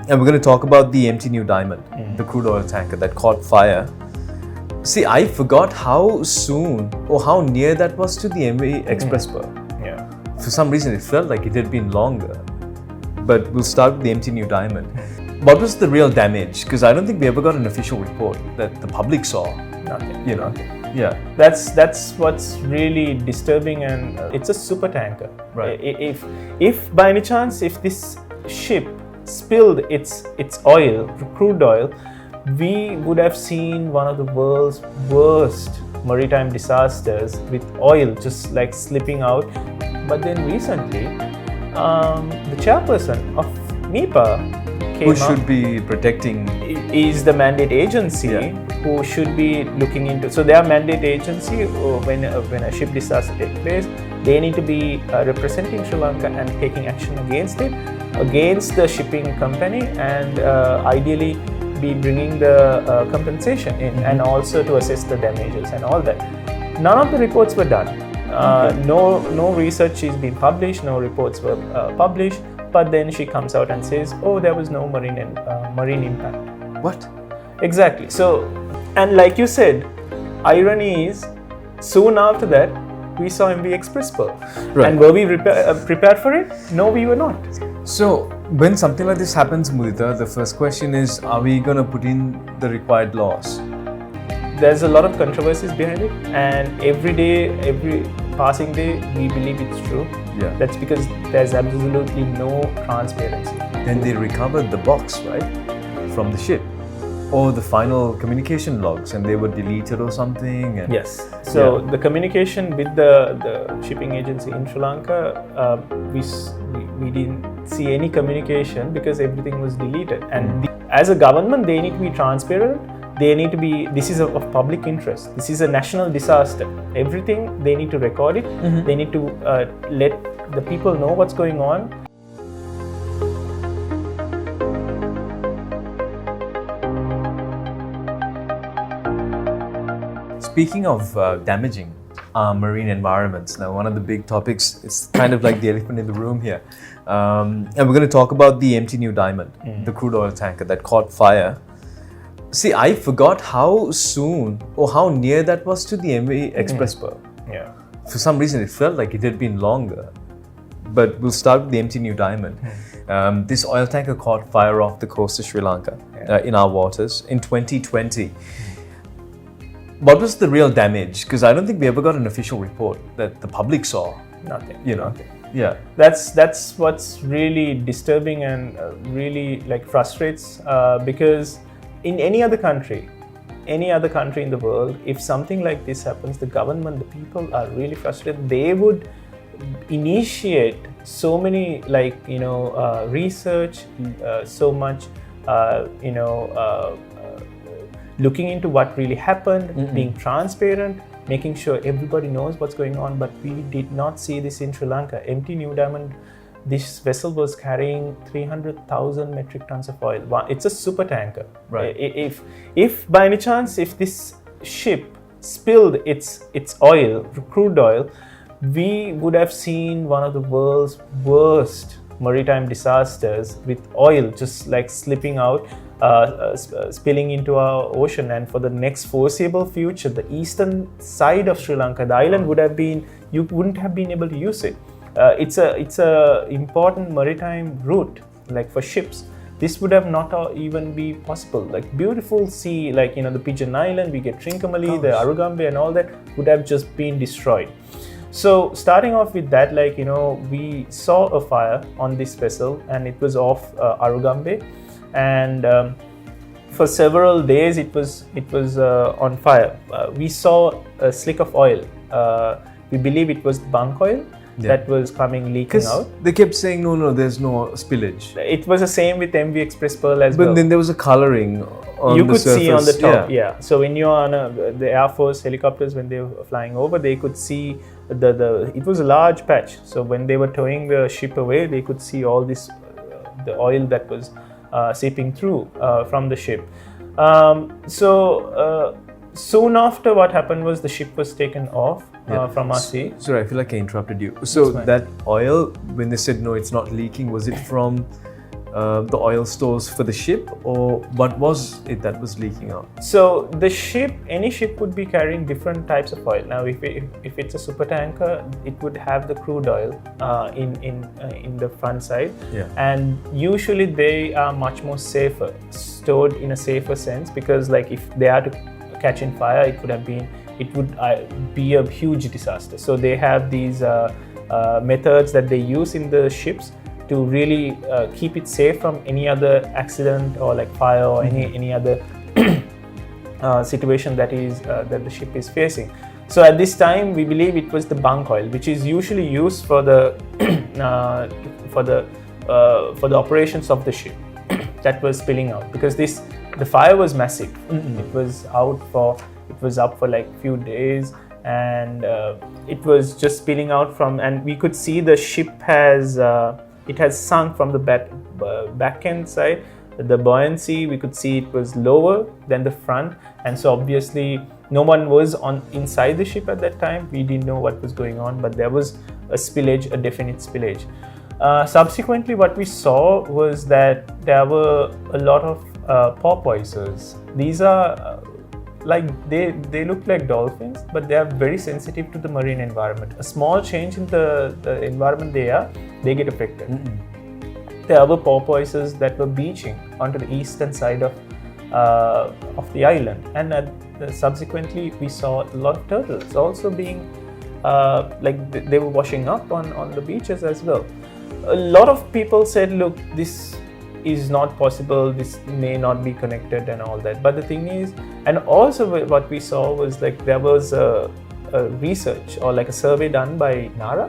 And we're going to talk about the empty New Diamond, the crude oil tanker that caught fire. See, I forgot how soon or how near that was to the Nba Expressway. Yeah. For some reason, it felt like it had been longer. But we'll start with the empty New Diamond. What was the real damage? Because I don't think we ever got an official report that the public saw. Nothing. You know. Yeah. That's what's really disturbing, and it's a super tanker. Right. If by any chance, if this ship spilled its oil, crude oil, we would have seen one of the world's worst maritime disasters with oil just like slipping out. But then recently, the chairperson of MEPA who should be protecting is the mandate agency who should be looking into. So their mandate agency, when a ship disaster takes place, they need to be representing Sri Lanka and taking action against it, against the shipping company, and ideally be bringing the compensation in, and also to assess the damages and all that. None of the reports were done. No research is being published, no reports were published. But then she comes out and says, "Oh, there was no marine impact." What? Exactly. So, and like you said, irony is, soon after that, we saw Nba Expressway. Right. And were we prepared for it? No, we were not. So, when something like this happens, Muditha, the first question is, are we going to put in the required laws? There's a lot of controversies behind it, and every day, every passing day, we believe it's true. Yeah. That's because there's absolutely no transparency. Then they recovered the box, right, from the ship, or the final communication logs, and they were deleted or something. And yes. So the communication with the shipping agency in Sri Lanka, we didn't see any communication because everything was deleted. And as a government, they need to be transparent. They need to be, this is of public interest. This is a national disaster. Everything, they need to record it. They need to let the people know what's going on. Speaking of damaging our marine environments, now one of the big topics, it's kind of like the elephant in the room here. And we're going to talk about the empty New Diamond, the crude oil tanker that caught fire. See, I forgot how soon or how near that was to the Nba Expressway. Yeah. For some reason, it felt like it had been longer. But we'll start with the empty New Diamond. This oil tanker caught fire off the coast of Sri Lanka in our waters in 2020. What was the real damage? Because I don't think we ever got an official report that the public saw. Nothing. You know. Nothing. Yeah. That's what's really disturbing and really like frustrates because in any other country in the world, if something like this happens, the government, the people are really frustrated. They would initiate so many research, so much looking into what really happened, being transparent, making sure everybody knows what's going on. But we did not see this in Sri Lanka. Empty New Diamond, this vessel was carrying 300,000 metric tons of oil. It's a super tanker. Right. If by any chance, if this ship spilled its oil, crude oil, we would have seen one of the world's worst maritime disasters with oil just like slipping out, spilling into our ocean. And for the next foreseeable future, the eastern side of Sri Lanka, the island would have been, you wouldn't have been able to use it. It's a important maritime route, like for ships. This would have not even be possible. Like beautiful sea, like the Pigeon Island, we get Trincomalee, the Arugambe, and all that would have just been destroyed. So starting off with that, we saw a fire on this vessel, and it was off Arugambe, and for several days it was on fire. We saw a slick of oil. We believe it was bunk oil. That was leaking out. They kept saying, no, there's no spillage. It was the same with Nba Expressway as well. But then there was a coloring on you the could surface. See on the top, yeah. So when you're on the Air Force helicopters, when they were flying over, they could see it was a large patch. So when they were towing the ship away, they could see all this, the oil that was seeping through from the ship. Soon after, what happened was the ship was taken off from our sea. Sorry, I feel like I interrupted you. So that oil, when they said no, it's not leaking, was it from the oil stores for the ship, or what was it that was leaking out? So the ship, any ship would be carrying different types of oil. Now, if it's a super tanker, it would have the crude oil in the front side, and usually they are much more safer, stored in a safer sense, because like if they are to catch in fire, it would be a huge disaster. So they have these methods that they use in the ships to really keep it safe from any other accident or like fire or any other situation that the ship is facing. So at this time, we believe it was the bunk oil, which is usually used for the for the operations of the ship, that was spilling out, because the fire was massive. It was up for like few days, and it was just spilling out from, and we could see the ship has sunk from the back end side. The buoyancy, we could see it was lower than the front, and so obviously no one was inside the ship at that time. We didn't know what was going on, but there was a definite spillage. Subsequently, what we saw was that there were a lot of porpoises. These are they look like dolphins, but they are very sensitive to the marine environment. A small change in the environment they get affected. There were porpoises that were beaching onto the eastern side of the island, and subsequently we saw a lot of turtles also being they were washing up on the beaches as well. A lot of people said, look, this is not possible, this may not be connected and all that. But the thing is, and also what we saw was like there was a research or like a survey done by NARA,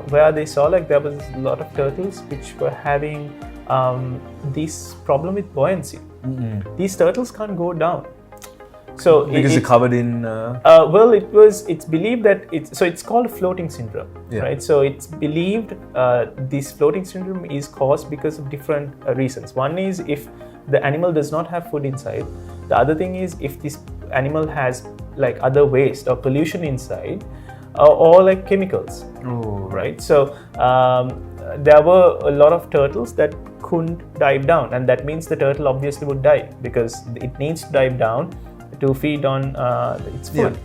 where they saw like there was a lot of turtles which were having this problem with buoyancy. These turtles can't go down. So because they're covered in. It's believed that it's called floating syndrome, right? So it's believed this floating syndrome is caused because of different reasons. One is if the animal does not have food inside. The other thing is if this animal has like other waste or pollution inside, or like chemicals, right? So there were a lot of turtles that couldn't dive down, and that means the turtle obviously would die because it needs to dive down to feed on its food.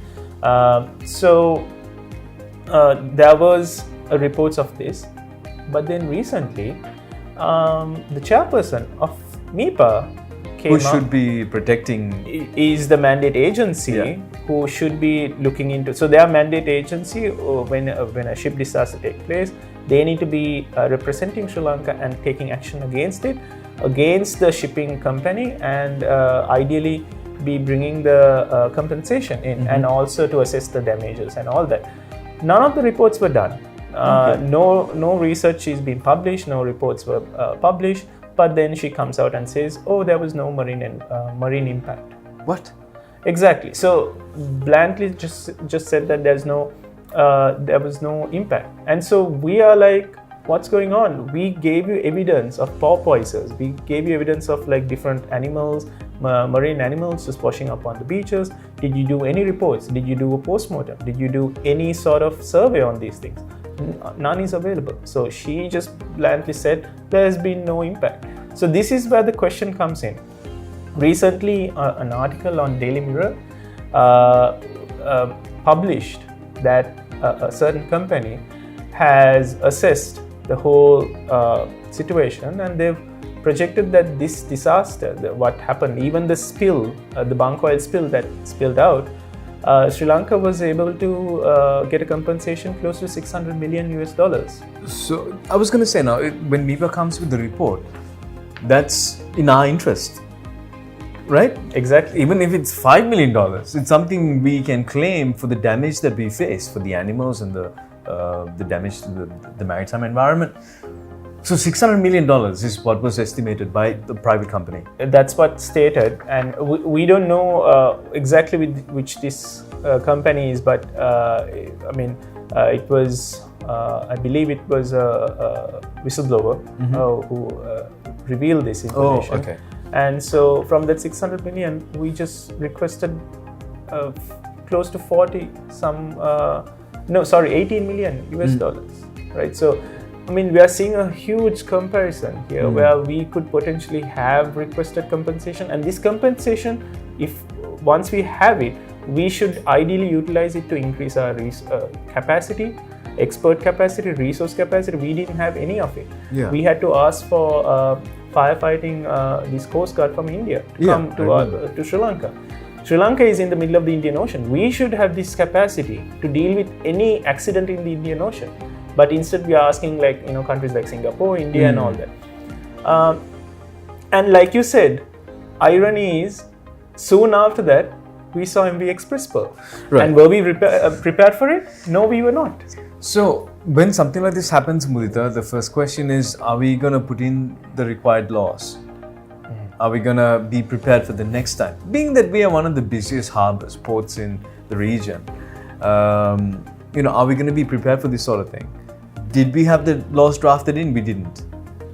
So there was reports of this, but then recently the chairperson of MEPA came who should be protecting, is the mandate agency who should be looking into. So their mandate agency, when a ship disaster takes place, they need to be representing Sri Lanka and taking action against it, against the shipping company, and ideally be bringing the compensation in, and also to assess the damages and all that. None of the reports were done. No research is being published, no reports were published, but then she comes out and says, oh, there was no marine impact. What? Exactly. So bluntly just said that there was no impact. And so we are like, what's going on? We gave you evidence of porpoises. We gave you evidence of like different animals, marine animals just washing up on the beaches. Did you do any reports? Did you do a postmortem? Did you do any sort of survey on these things? None is available. So she just bluntly said there's been no impact. So this is where the question comes in. Recently, an article on Daily Mirror published that a certain company has assessed the whole situation, and they've projected that this disaster, what happened, even the spill, the bunk oil spill that spilled out, Sri Lanka was able to get a compensation close to $600 million. So I was going to say, now when MEPA comes with the report, that's in our interest, right? Exactly. Even if it's $5 million, it's something we can claim for the damage that we face, for the animals and the damage to the maritime environment. So $600 million is what was estimated by the private company. That's what's stated, and we don't know exactly which this company is, but it was, I believe it was a whistleblower who revealed this information. Oh, okay. And so from that 600 million, we just requested close to 18 million US dollars, right? So I mean, we are seeing a huge comparison here where we could potentially have requested compensation, and this compensation, if once we have it, we should ideally utilize it to increase our capacity, expert capacity, resource capacity. We didn't have any of it. Yeah. We had to ask for firefighting this Coast Guard from India to come to Sri Lanka. Sri Lanka is in the middle of the Indian Ocean. We should have this capacity to deal with any accident in the Indian Ocean. But instead we are asking countries like Singapore, India and all that. And like you said, irony is soon after that we saw Nba Expressway. Right. And were we prepared for it? No, we were not. So when something like this happens, Muditha, the first question is, are we going to put in the required laws? Are we going to be prepared for the next time? Being that we are one of the busiest harbors, ports in the region, are we going to be prepared for this sort of thing? Did we have the laws drafted in? We didn't.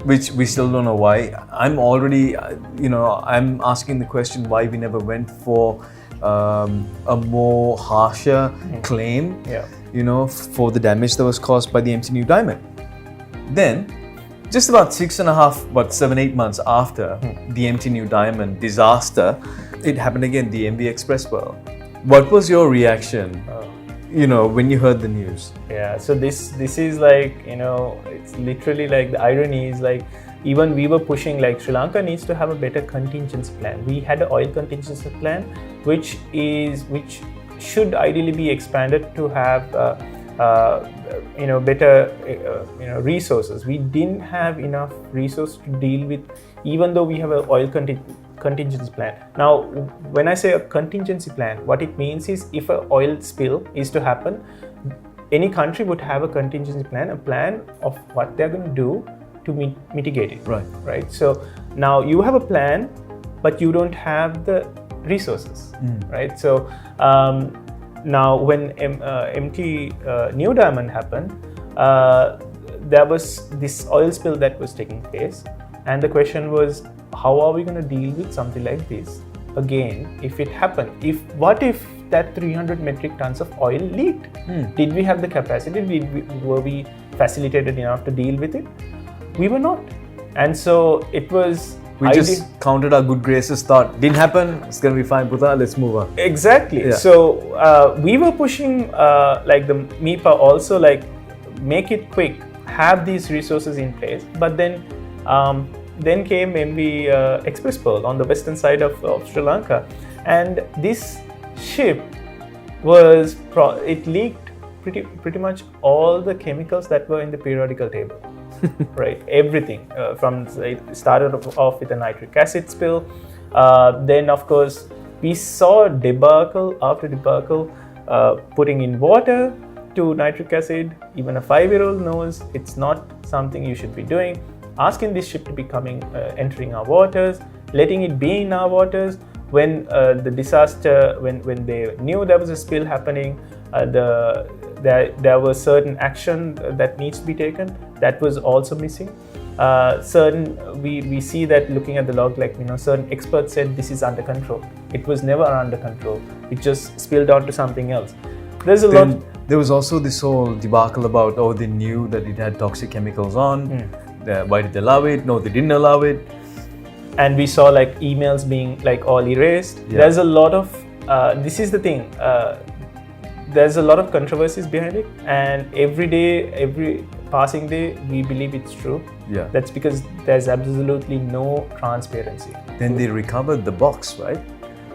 Which we still don't know why. I'm already, I'm asking the question why we never went for a more harsher claim, for the damage that was caused by the MT New Diamond. Then, just about 7-8 months after the MT New Diamond disaster, it happened again, the Nba Expressway. What was your reaction, when you heard the news? Yeah, so this is it's literally like the irony is like, even we were pushing like Sri Lanka needs to have a better contingency plan. We had an oil contingency plan, which should ideally be expanded to have better resources. We didn't have enough resources to deal with, even though we have an oil contingency plan. Now, when I say a contingency plan, what it means is if an oil spill is to happen, any country would have a contingency plan, a plan of what they're going to do to mitigate it. Right. So now you have a plan, but you don't have the resources. Right. So now when MT New Diamond happened, there was this oil spill that was taking place, and the question was, how are we going to deal with something like this again if it happened? What if that 300 metric tons of oil leaked? Did we have the capacity? Were we facilitated enough to deal with it? We were not. And so it was... We just counted our good graces, thought, didn't happen, it's going to be fine, Buddha, let's move on. Exactly. Yeah. So we were pushing like the MEPA also, like make it quick, have these resources in place. But then came Nba Expressway on the western side of Sri Lanka. And this ship it leaked pretty much all the chemicals that were in the periodical table. Right, everything it started off with a nitric acid spill. Then, of course, we saw debacle after debacle, putting in water to nitric acid. Even a 5-year-old knows it's not something you should be doing. Asking this ship to be entering our waters, letting it be in our waters. When the disaster, when they knew there was a spill happening, there was certain action that needs to be taken. That was also missing. We see that looking at the log, certain experts said this is under control. It was never under control. It just spilled onto something else. There was also this whole debacle about, they knew that it had toxic chemicals on. Why did they allow it? No, they didn't allow it. And we saw emails being all erased. Yeah. There's a lot of, this is the thing, there's a lot of controversies behind it, and every passing day, we believe it's true. Yeah. That's because there's absolutely no transparency. Then they recovered the box, right,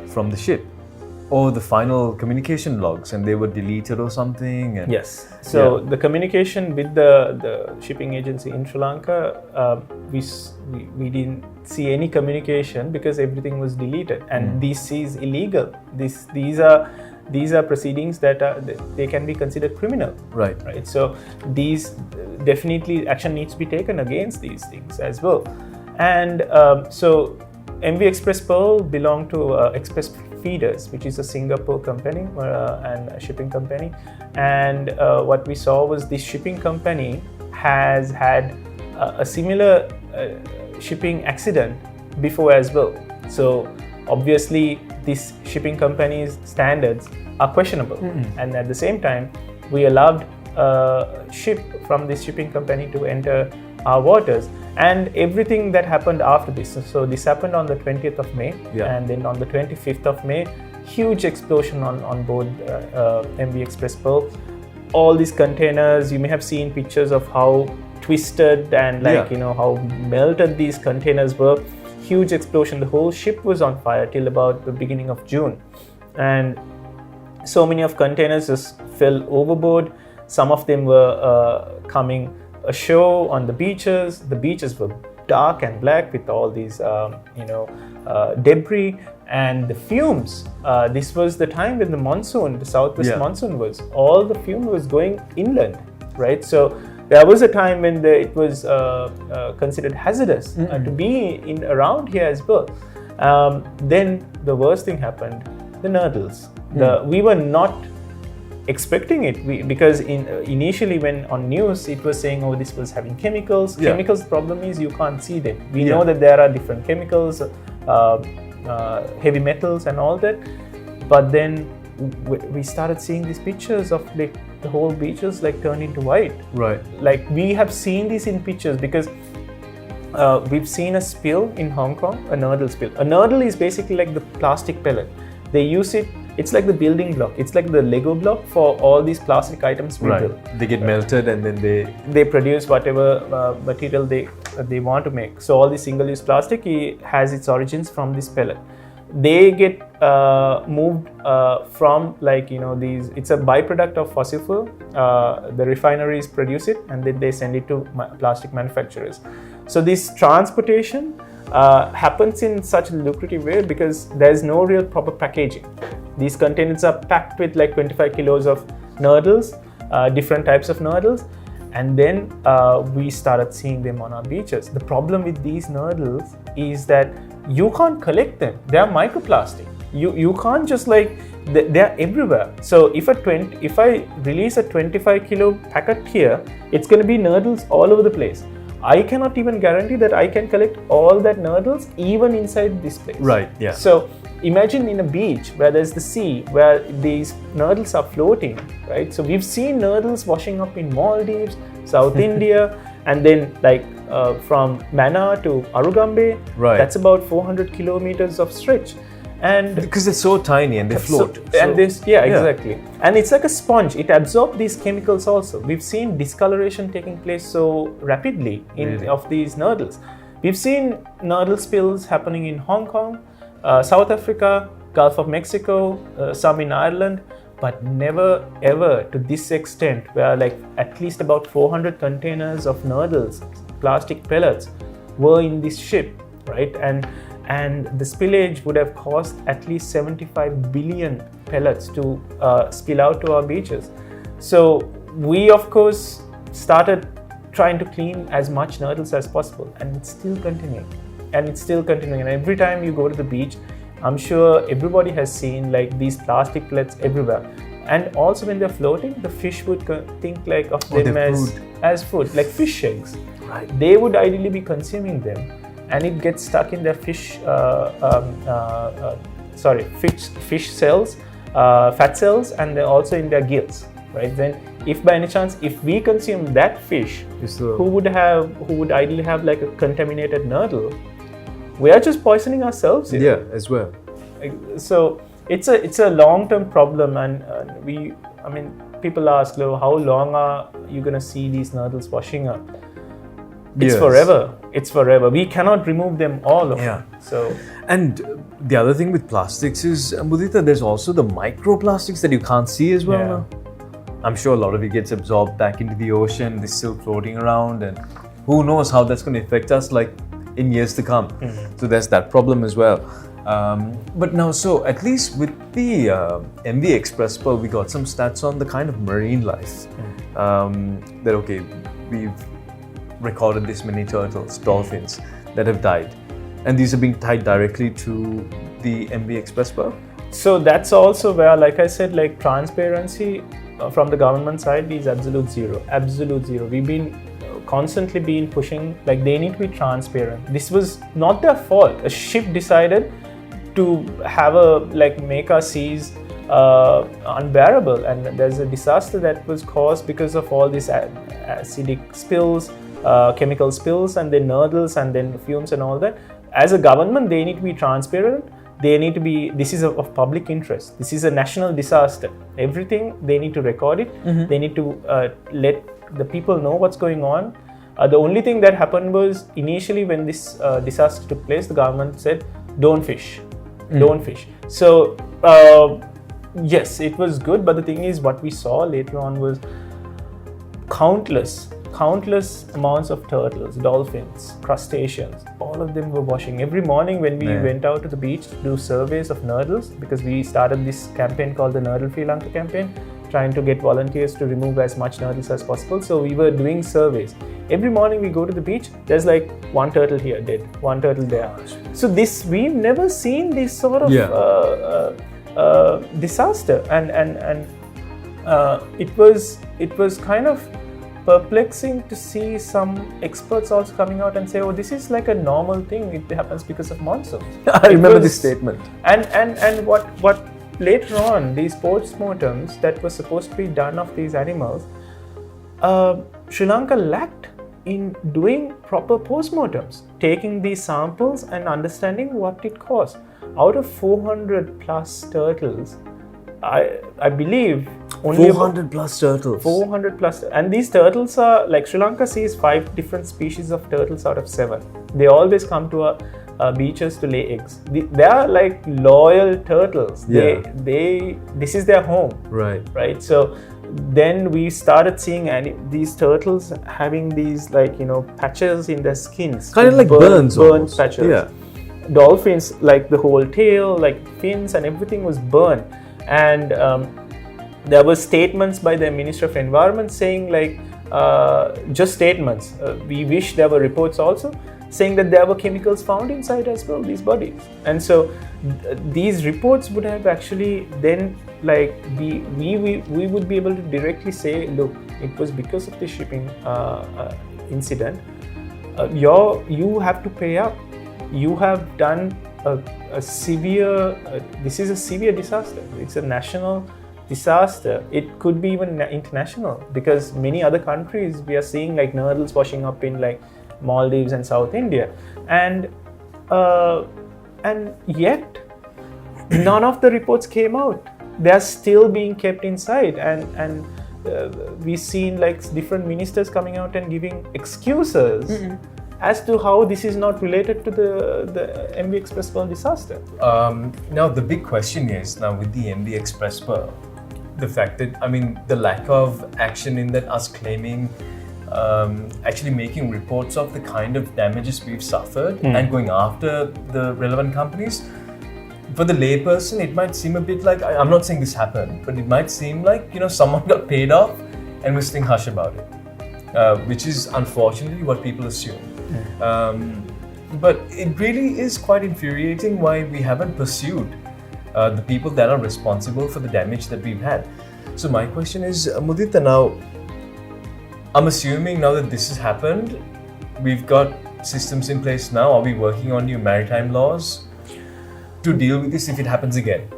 from the ship, or the final communication logs, and they were deleted or something. And yes. So the communication with the shipping agency in Sri Lanka, we didn't see any communication because everything was deleted, and this is illegal. These are proceedings that they can be considered criminal. Right. So these definitely action needs to be taken against these things as well. And so Nba Expressway belonged to Express Feeders, which is a Singapore company and a shipping company. And what we saw was this shipping company has had a similar shipping accident before as well. So obviously, this shipping company's standards are questionable. And at the same time, we allowed ship from this shipping company to enter our waters, and everything that happened after this. So this happened on the 20th of May, and then on the 25th of May, huge explosion on board MV Express Pearl. All these containers, you may have seen pictures of how twisted and how melted these containers were. Huge explosion. The whole ship was on fire till about the beginning of June, and so many of containers just fell overboard. Some of them were coming ashore on the beaches. The beaches were dark and black with all these debris and the fumes. This was the time when the southwest monsoon was. All the fume was going inland, right? So there was a time when it was considered hazardous to be around here as well. Then the worst thing happened, the nurdles. We were not expecting it because initially when on news it was saying, oh, this was having chemicals. Chemicals, problem is you can't see them. We know that there are different chemicals, heavy metals and all that, but then we started seeing these pictures of like the whole beaches like turned into white. Right. Like we have seen this in pictures because we've seen a spill in Hong Kong, a nurdle spill. A nurdle is basically like the plastic pellet. They use it. It's like the building block. It's like the Lego block for all these plastic items we build. They get melted and then they produce whatever material they want to make. So all the single-use plastic has its origins from this pellet. They get moved from these. It's a byproduct of fossil fuel. The refineries produce it and then they send it to plastic manufacturers. So this transportation happens in such a lucrative way because there's no real proper packaging. These containers are packed with like 25 kilos of nurdles, different types of nurdles, and then we started seeing them on our beaches. The problem with these nurdles is that you can't collect them. They are microplastic. You can't just they're everywhere. So if I release a 25 kilo packet here, it's going to be nurdles all over the place. I cannot even guarantee that I can collect all that nurdles even inside this place. Right, yeah. So imagine in a beach where there's the sea, where these nurdles are floating, right? So we've seen nurdles washing up in Maldives, South India, and then from Mannar to Arugambe. Right. That's about 400 kilometers of stretch. And because they're so tiny and they float. Exactly. And it's like a sponge. It absorbs these chemicals also. We've seen discoloration taking place so rapidly of these nurdles. We've seen nurdle spills happening in Hong Kong, South Africa, Gulf of Mexico, some in Ireland, but never ever to this extent where at least about 400 containers of nurdles, plastic pellets, were in this ship, right? And the spillage would have caused at least 75 billion pellets to spill out to our beaches. So we, of course, started trying to clean as much nurdles as possible, and it's still continuing. And every time you go to the beach, I'm sure everybody has seen these plastic pellets everywhere. And also when they're floating, the fish would think of them as food, like fish eggs. Right. They would ideally be consuming them. And it gets stuck in their fish cells, fat cells, and also in their gills, right? Then, if by any chance, if we consume that fish, who would ideally have a contaminated nurdle, we are just poisoning ourselves. As well. So it's a long-term problem, and people ask, how long are you gonna see these nurdles washing up? It's forever. It's forever. We cannot remove them all. So, and the other thing with plastics is, Muditha, there's also the microplastics that you can't see as well. Now. I'm sure a lot of it gets absorbed back into the ocean. They're still floating around, and who knows how that's going to affect us in years to come. So there's that problem as well. But now, so at least with the MV Express Pearl, we got some stats on the kind of marine life. We've recorded this many turtles, dolphins that have died, and these are being tied directly to the MV Express Pearl. So that's also where, like I said, transparency from the government side is absolute zero. We've been constantly pushing they need to be transparent. This was not their fault. A ship decided to have make our seas unbearable, and there's a disaster that was caused because of all these acidic spills, chemical spills, and then nurdles, and then fumes and all that. As a government, they need to be transparent. They need to be, this is of public interest. This is a national disaster. Everything, they need to record it. They need to let the people know what's going on. The only thing that happened was, initially when this disaster took place, the government said, don't fish. Don't fish. So, yes, it was good, but the thing is, what we saw later on was countless amounts of turtles, dolphins, crustaceans, all of them were washing. Every morning when we went out to the beach to do surveys of nurdles, because we started this campaign called the Nurdle Sri Lanka campaign, trying to get volunteers to remove as much nurdles as possible. So we were doing surveys. Every morning we go to the beach, there's like one turtle here dead, one turtle there. So this, we've never seen this sort of disaster, and it was kind of perplexing to see some experts also coming out and say, oh, this is like a normal thing, it happens because of monsoons. I remember this statement. And what later on, these postmortems that were supposed to be done of these animals, Sri Lanka lacked in doing proper postmortems, taking these samples and understanding what it caused. Out of 400 plus turtles, I believe only 400 plus turtles. 400 plus, and these turtles are like, Sri Lanka sees 5 different species of turtles out of 7. They always come to our beaches to lay eggs. They are like loyal turtles. This is their home. Right. So then we started seeing these turtles having these, like, patches in their skins, kind of like burns patches. Yeah. Dolphins, like the whole tail, like fins and everything was burned. And there were statements by the Minister of Environment saying, like, just statements. We wish there were reports also saying that there were chemicals found inside as well, these bodies. And so these reports would have actually then, like, we would be able to directly say, look, it was because of the shipping incident. You have to pay up. You have done a severe, this is a severe disaster. It's a national disaster. It could be even international, because many other countries we are seeing like nurdles washing up in like Maldives and South India, and yet none of the reports came out. They are still being kept inside, and we've seen like different ministers coming out and giving excuses as to how this is not related to the Nba Expressway disaster. Now the big question is, now with the Nba Expressway, the fact that, I mean, the lack of action in that, us claiming, actually making reports of the kind of damages we've suffered and going after the relevant companies. For the layperson, it might seem a bit like, I'm not saying this happened, but it might seem like, someone got paid off and we're staying hush about it, which is unfortunately what people assume. But it really is quite infuriating why we haven't pursued the people that are responsible for the damage that we've had. So my question is, Muditha, now, I'm assuming now that this has happened, we've got systems in place now. Are we working on new maritime laws to deal with this if it happens again?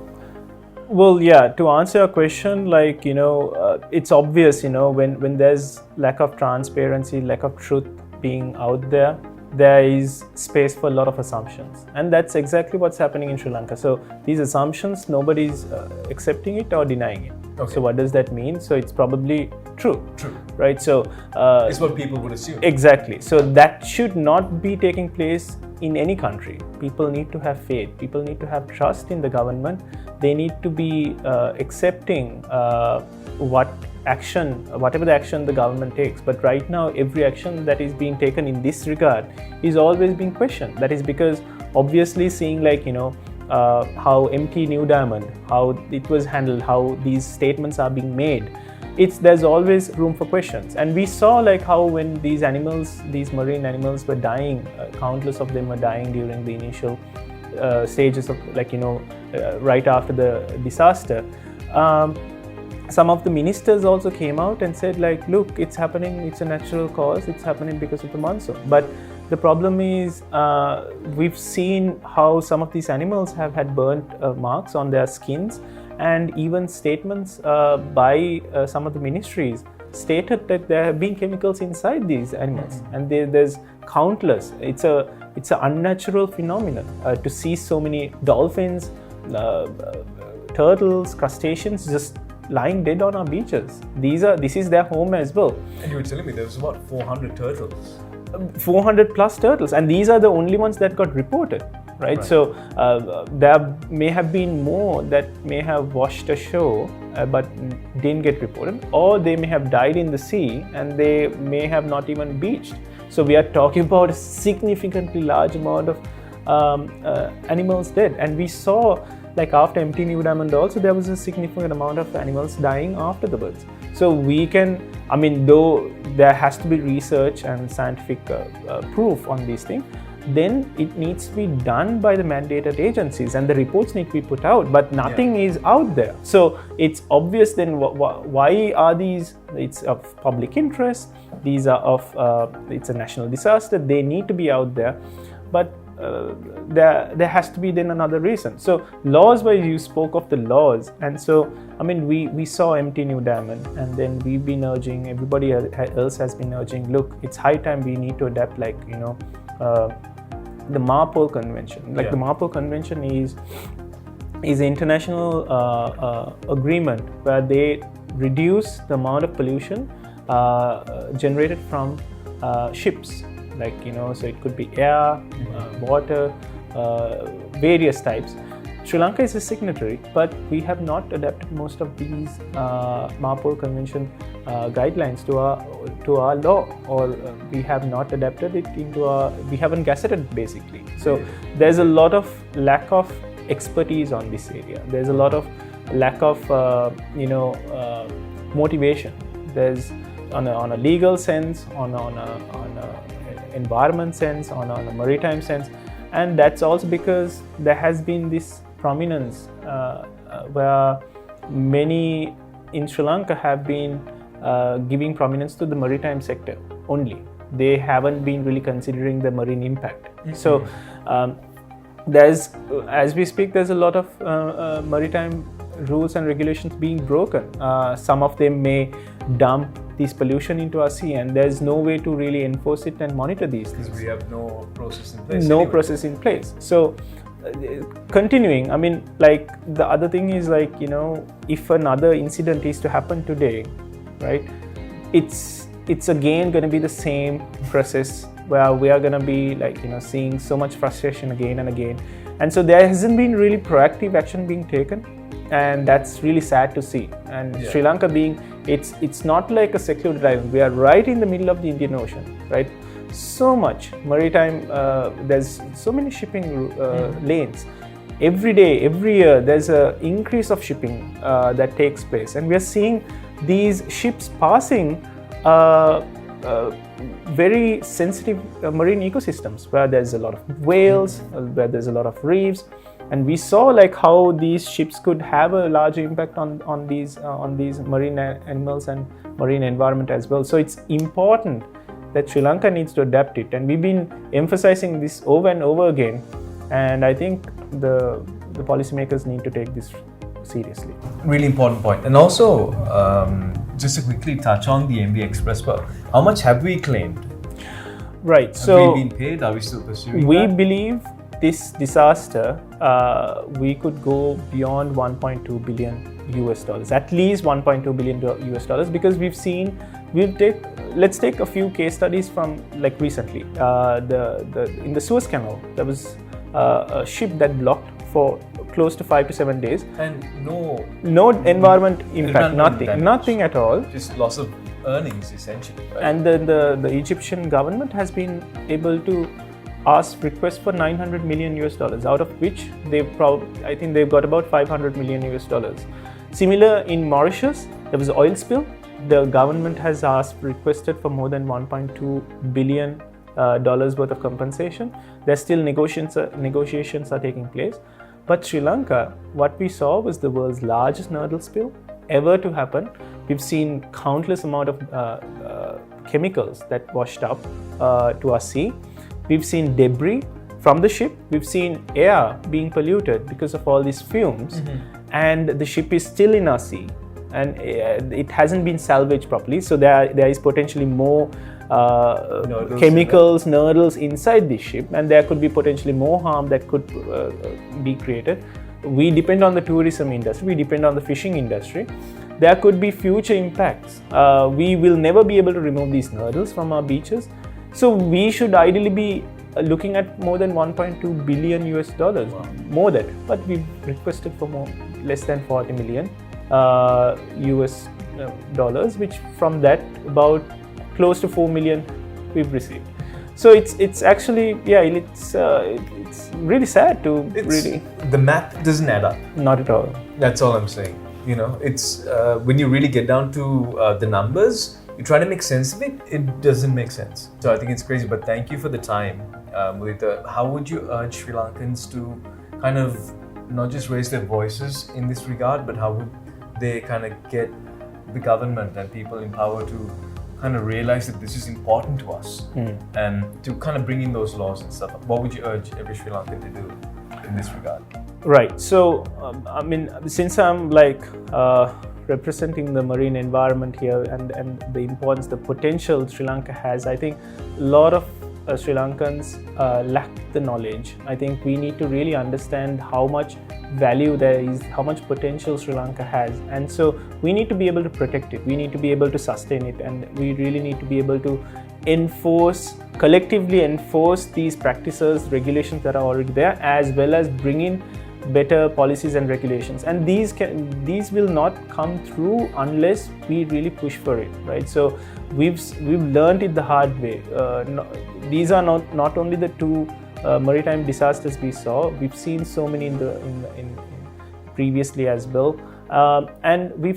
Well, yeah, to answer your question, like, it's obvious, when there's lack of transparency, lack of truth being out there, there is space for a lot of assumptions. And that's exactly what's happening in Sri Lanka. So these assumptions, nobody's accepting it or denying it. Okay. So what does that mean? So it's probably true. Right? So it's what people would assume. Exactly. So that should not be taking place in any country. People need to have faith. People need to have trust in the government. They need to be accepting whatever the action the government takes. But right now, every action that is being taken in this regard is always being questioned. That is because obviously seeing like, how MT New Diamond, how it was handled, how these statements are being made, there's always room for questions. And we saw like how when these marine animals were dying, countless of them were dying during the initial stages of right after the disaster. Some of the ministers also came out and said like, look, it's happening, it's a natural cause, it's happening because of the monsoon. But the problem is, we've seen how some of these animals have had burnt marks on their skins, and even statements by some of the ministries stated that there have been chemicals inside these animals, and there's countless. It's an unnatural phenomenon to see so many dolphins, turtles, crustaceans just lying dead on our beaches. This is their home as well. And you were telling me there was about 400 turtles. 400 plus turtles, and these are the only ones that got reported, right? So there may have been more that may have washed ashore but didn't get reported, or they may have died in the sea and they may have not even beached. So we are talking about a significantly large amount of animals dead, and we saw, like after empty New Diamond also, there was a significant amount of animals dying after the birds. So we can, I mean, though there has to be research and scientific proof on these things, then it needs to be done by the mandated agencies and the reports need to be put out, but nothing is out there. So it's obvious then why are these, it's of public interest, these are of, it's a national disaster, they need to be out there, but there has to be then another reason. So laws wise, you spoke of the laws, and so I mean we saw empty New Diamond, and then we've been urging, everybody else has been urging, look, it's high time we need to adapt, like, you know, the MAPO convention. Like the MAPO convention is an international agreement where they reduce the amount of pollution generated from ships. Like, you know, so it could be air, water, various types. Sri Lanka is a signatory, but we have not adapted most of these MAPO convention guidelines to our law, or we have not adapted it into our, we haven't gazetted basically. So there's a lot of lack of expertise on this area. There's a lot of lack of motivation. There's on a legal sense, on a environment sense, on a maritime sense, and that's also because there has been this prominence where many in Sri Lanka have been giving prominence to the maritime sector only. They haven't been really considering the marine impact. So there's, as we speak, there's a lot of maritime rules and regulations being broken. Some of them may dump this pollution into our sea, and there's no way to really enforce it and monitor these things. Because we have no process in place. No process in place. So continuing, I mean, like the other thing is, like, you know, if another incident is to happen today, right, it's again going to be the same process where we are going to be, like, you know, seeing so much frustration again and again. And so there hasn't been really proactive action being taken, and that's really sad to see. And Sri Lanka being, it's not like a secluded island. We are right in the middle of the Indian Ocean, right? So much maritime, there's so many shipping lanes. Every day, every year, there's an increase of shipping that takes place, and we are seeing these ships passing very sensitive marine ecosystems where there's a lot of whales, where there's a lot of reefs, and we saw like how these ships could have a large impact on these marine animals and marine environment as well. So it's important that Sri Lanka needs to adapt it, and we've been emphasizing this over and over again, and I think the policymakers need to take this seriously. Really important point. And also, just to quickly touch on the Nba Expressway, how much have we claimed? Right. Have we been paid? Are we still pursuing We that? believe this disaster, we could go beyond 1.2 billion US dollars, at least 1.2 billion US dollars, because we've seen, let's take a few case studies from like recently. In the Suez Canal, there was a ship that blocked for close to 5 to 7 days, and no environment impact, damage. nothing at all. Just loss of earnings essentially, right? And then the Egyptian government has been able to request for 900 million US dollars, out of which I think they've got about 500 million US dollars. Similar in Mauritius, there was an oil spill. The government has requested for more than 1.2 billion dollars worth of compensation. There's still negotiations are taking place. But Sri Lanka, what we saw was the world's largest nurdle spill ever to happen. We've seen countless amount of chemicals that washed up to our sea. We've seen debris from the ship. We've seen air being polluted because of all these fumes. and the ship is still in our sea, and it hasn't been salvaged properly. So there is potentially more chemicals, nurdles inside the ship, and there could be potentially more harm that could be created. We depend on the tourism industry, we depend on the fishing industry. There could be future impacts. We will never be able to remove these nurdles from our beaches. So we should ideally be looking at more than 1.2 billion US dollars, more than, but we've requested for more, less than 40 million US dollars, which from that about close to 4 million we've received. So it's actually, it's really sad to the math doesn't add up. Not at all. That's all I'm saying. You know, it's when you really get down to the numbers, you try to make sense of it, it doesn't make sense. So I think it's crazy, but thank you for the time. Muditha, how would you urge Sri Lankans to kind of not just raise their voices in this regard, but how would they kind of get the government and people in power to kind of realize that this is important to us and to kind of bring in those laws and stuff? What would you urge every Sri Lankan to do in this regard? Right. So, I mean, since I'm representing the marine environment here and the importance, the potential Sri Lanka has, I think a lot of Sri Lankans lack the knowledge. I think we need to really understand how much value there is, how much potential Sri Lanka has, and so we need to be able to protect it. We need to be able to sustain it, and we really need to be able to collectively enforce these practices, regulations that are already there, as well as bring in better policies and regulations. And these will not come through unless we really push for it, right? So we've learned it the hard way. These are not only the two maritime disasters we saw. We've seen so many in previously as well, and we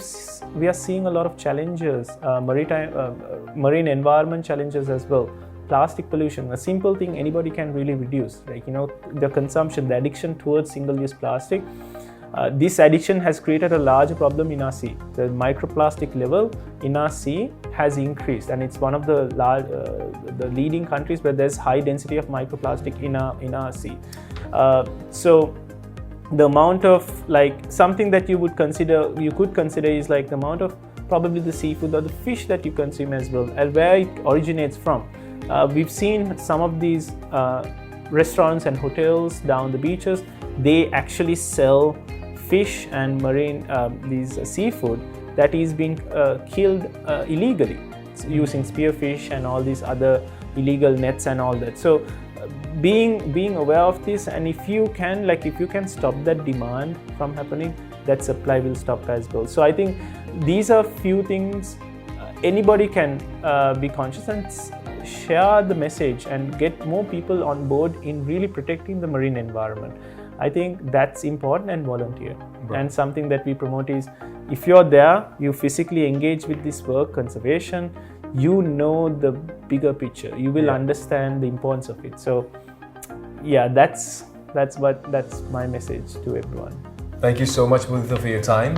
are seeing a lot of challenges, marine environment challenges as well. Plastic pollution, a simple thing anybody can really reduce, like the consumption, the addiction towards single-use plastic. This addiction has created a larger problem in our sea. The microplastic level in our sea has increased, and it's one of the leading countries where there's high density of microplastic in our sea. So the amount of something that you could consider is like the amount of probably the seafood or the fish that you consume as well, and where it originates from. We've seen some of these restaurants and hotels down the beaches. They actually sell fish and marine these seafood that is being killed illegally using spearfish and all these other illegal nets and all that. So being aware of this, and if you can stop that demand from happening, that supply will stop as well. So I think these are few things anybody can be conscious and share the message and get more people on board in really protecting the marine environment. I think that's important, and volunteer. Right. And something that we promote is, if you're there, you physically engage with this work, conservation, you know the bigger picture. You will understand the importance of it. So, that's my message to everyone. Thank you so much, Muditha, for your time.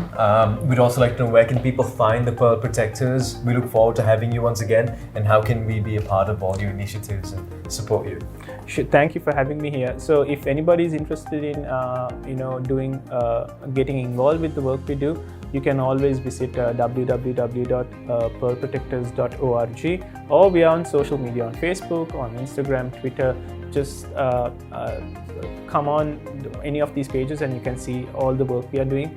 We'd also like to know, where can people find the Pearl Protectors? We look forward to having you once again, and how can we be a part of all your initiatives and support you? Thank you for having me here. So if anybody is interested in getting involved with the work we do, you can always visit www.pearlprotectors.org, or we are on social media, on Facebook, on Instagram, Twitter. Just come on any of these pages and you can see all the work we are doing.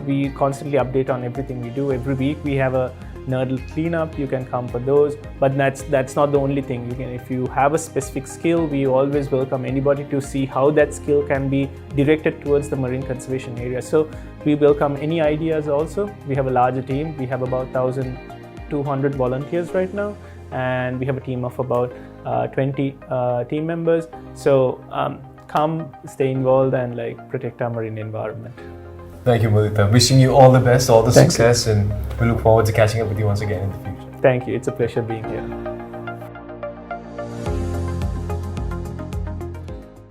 We constantly update on everything we do. Every week we have a nurdle cleanup. You can come for those, but that's not the only thing. If you have a specific skill, we always welcome anybody to see how that skill can be directed towards the marine conservation area. So we welcome any ideas also. We have a larger team. We have about 1,200 volunteers right now, and we have a team of about 20 team members. So come, stay involved, and protect our marine environment. Thank you, Muditha. Wishing you all the best, all the success, and we look forward to catching up with you once again in the future. Thank you. It's a pleasure being here.